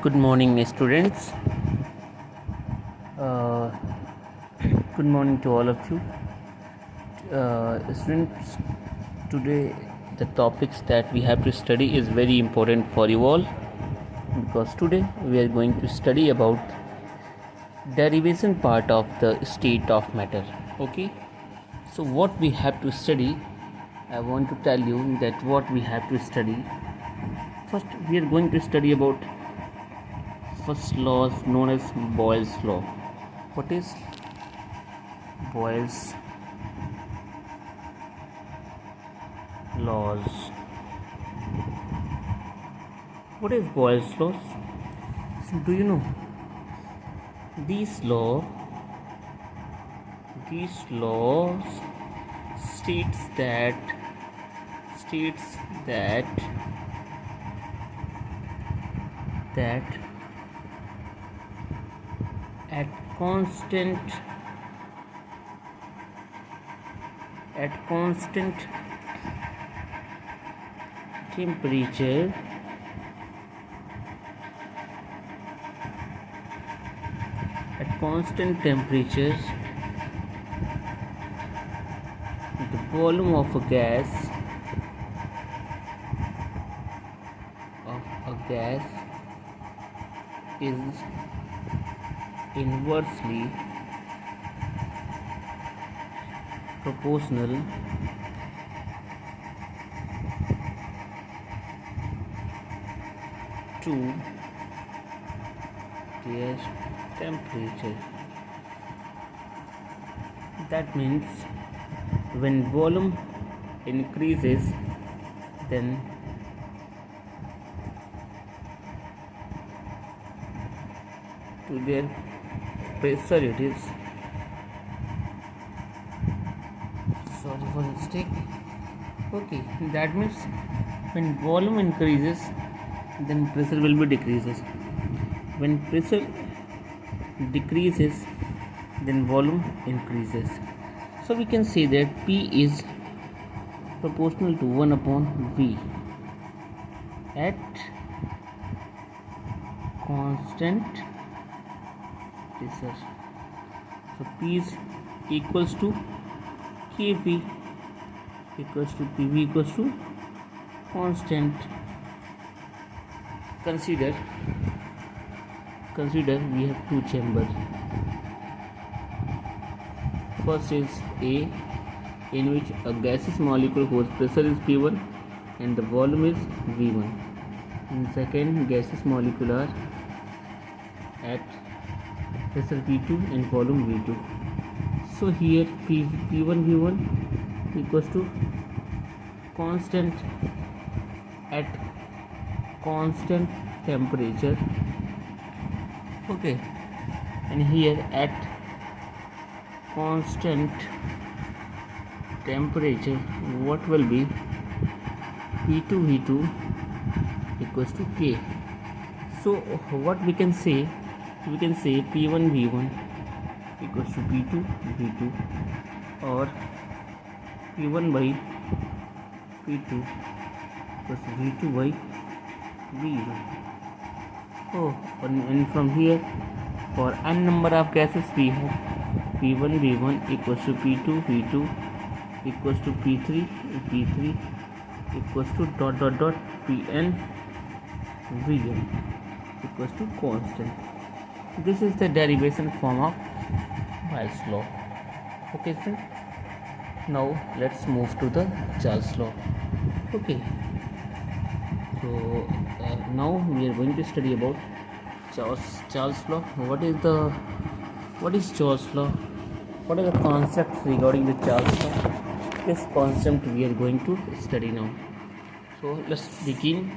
Good morning, students. Uh, Good morning to all of you. Students, today the topics that we have to study is very important for you all because today we are going to study about derivation part of the state of matter. Okay, so what we have to study, I want to tell you that what we have to study. First, we are going to study about first laws known as Boyle's law. What is Boyle's laws? What is Boyle's laws? So do you know these laws states that that at constant temperature the volume of a gas is inversely proportional to their temperature. That means when volume increases, then to their pressure it is. Sorry for the mistake. Okay, that means when volume increases, then pressure will be decreases. When pressure decreases, then volume increases. So we can say that P is proportional to 1 upon V at constant pressure. So P is equals to Kv equals to Pv equals to constant. Consider we have two chambers. First is A, in which a gaseous molecule whose pressure is P1 and the volume is V1. And second, gaseous molecule are at pressure P2 and volume V2. So here P1 V1 equals to constant at constant temperature. Okay, and here at constant temperature what will be P2 V2 equals to K. So what we can say P1 V1 equals to P2 V2 or P1 by P2 equals to V2 by V1. Oh, and from here for n number of gases we have P1 V1 equals to P2 V2 equals to P3 V3 equals to dot Pn Vn equals to constant. This is the derivation form of Boyle's law. Okay, sir. Now let's move to the Charles law. Okay. So now we are going to study about Charles law. What is Charles law? What are the concepts regarding the Charles law? This concept we are going to study now. So let's begin.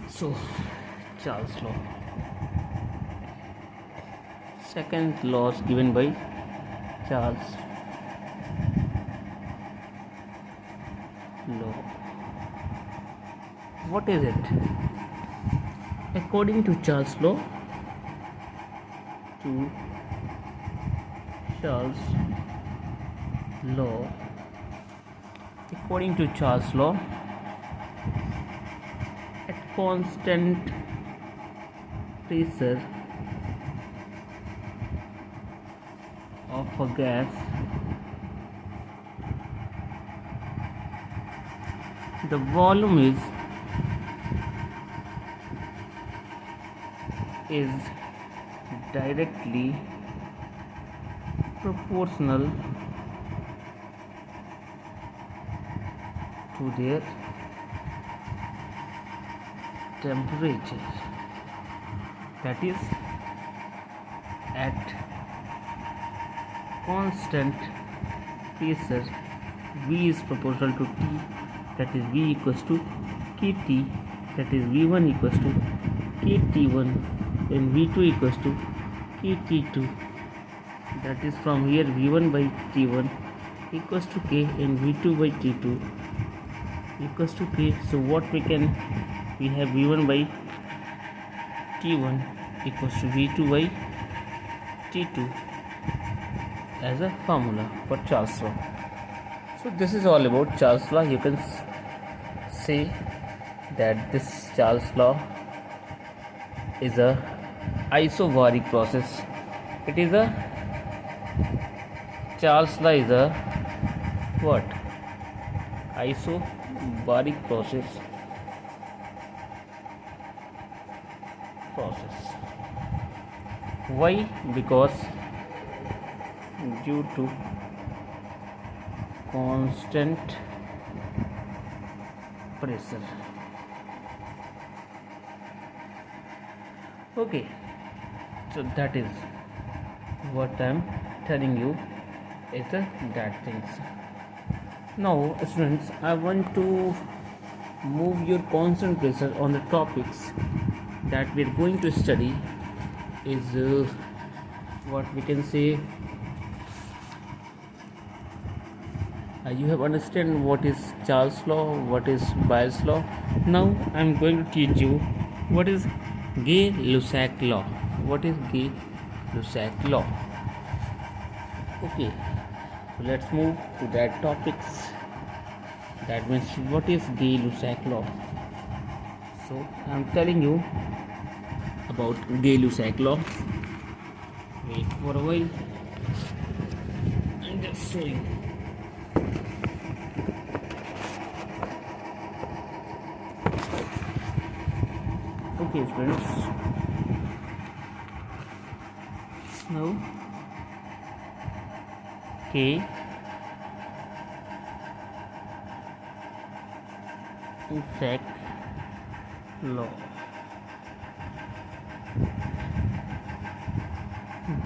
So Charles law. Second law is given by Charles law. What is it? According to Charles law, according to Charles law, at constant pressure of a gas, the volume is directly proportional to their temperature. That is, at constant pressure, V is proportional to T, that is V equals to Kt, that is V1 equals to Kt1, and V2 equals to Kt2. That is, from here V1 by T1 equals to K and V2 by T2 equals to K. So what we have V1 by T1 equals to V2 by T2 as a formula for Charles law. So this is all about Charles law. You can say that this Charles law is a isobaric process. It is a Charles law is a what? Isobaric process. Why? Because due to constant pressure. Okay, so that is what I am telling you is that things. Now students, I want to move your constant pressure on the topics that we are going to study is what we can say. You have understand what is Charles law, what is Boyles law. Now I am going to teach you what is Gay-Lussac law. What is Gay-Lussac law? Okay, so let's move to that topics. That means what is Gay-Lussac law? So I am telling you about Gay-Lussac law. Wait for a while. I'm just showing. Okay, friends. Now, Gay-Lussac law.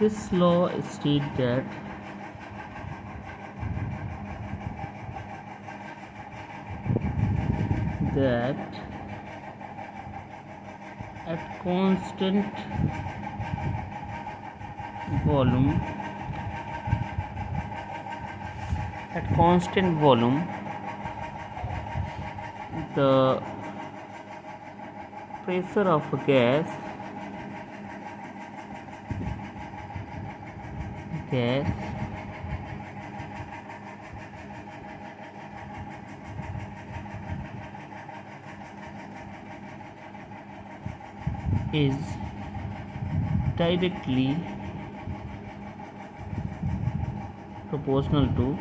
This law states that at constant volume, the pressure of a gas is directly proportional to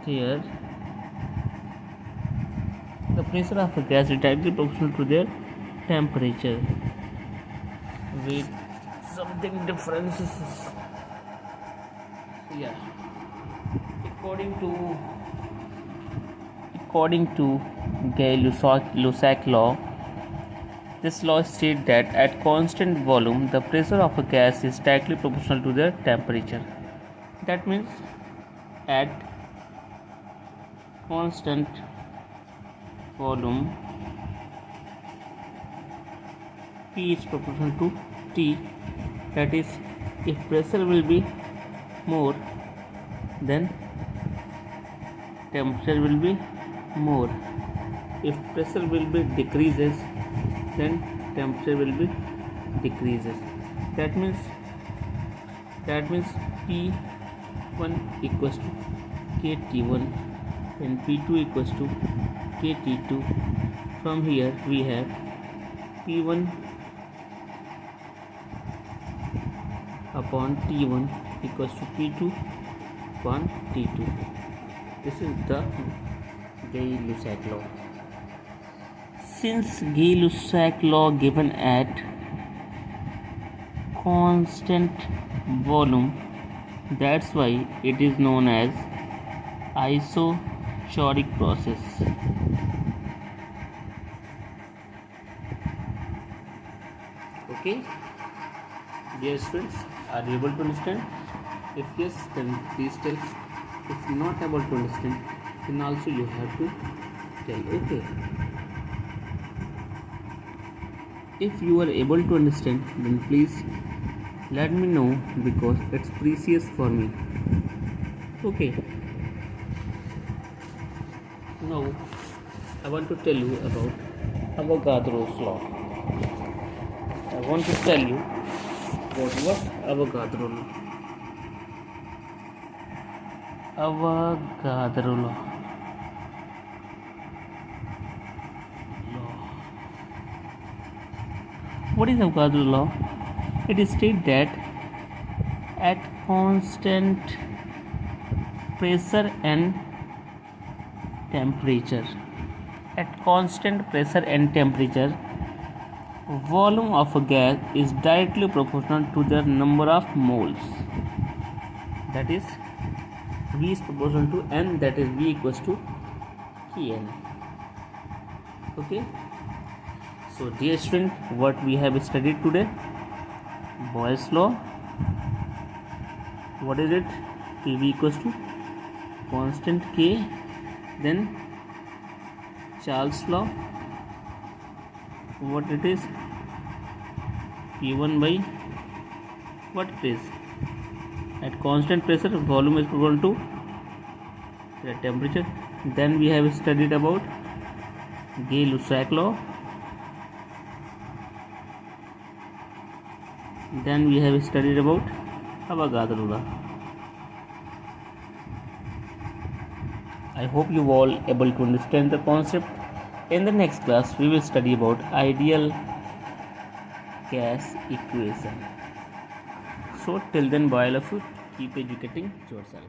their the pressure of a gas is directly proportional to their temperature. With something differences, yeah, according to Gay-Lussac law, this law states that at constant volume, the pressure of a gas is directly proportional to their temperature. That means at constant volume, P is proportional to T. That is, if pressure will be more, then temperature will be more. If pressure will be decreases, then temperature will be decreases. That means P1 equals to KT1 and P2 equals to KT2. From here we have P1 upon T1 equals to P2 upon T2. This is the Gay-Lussac law. Since Gay-Lussac law given at constant volume, that's why it is known as isochoric process. Okay, dear students, are you able to understand? If yes, then please tell. If not able to understand, then also you have to tell. Okay. If you are able to understand, then please let me know, because it's precious for me. Okay. Now I want to tell you about Avogadro's law. I want to tell you about what Avogadro law. Avogadro law. What is Avogadro law? It states that at constant pressure and temperature, volume of a gas is directly proportional to the number of moles. That is, V is proportional to N, that is V equals to Kn. Okay. So dear student, what we have studied today? Boyles law. What is it? PV equals to constant K. Then Charles law. What it is? P1 by what it is? At constant pressure, volume is equal to the temperature. Then we have studied about Gay-Lussac law. Then we have studied about Avogadro law. I hope you all able to understand the concept. In the next class, we will study about ideal gas equation. So till then, bye all of you. Keep educating yourself.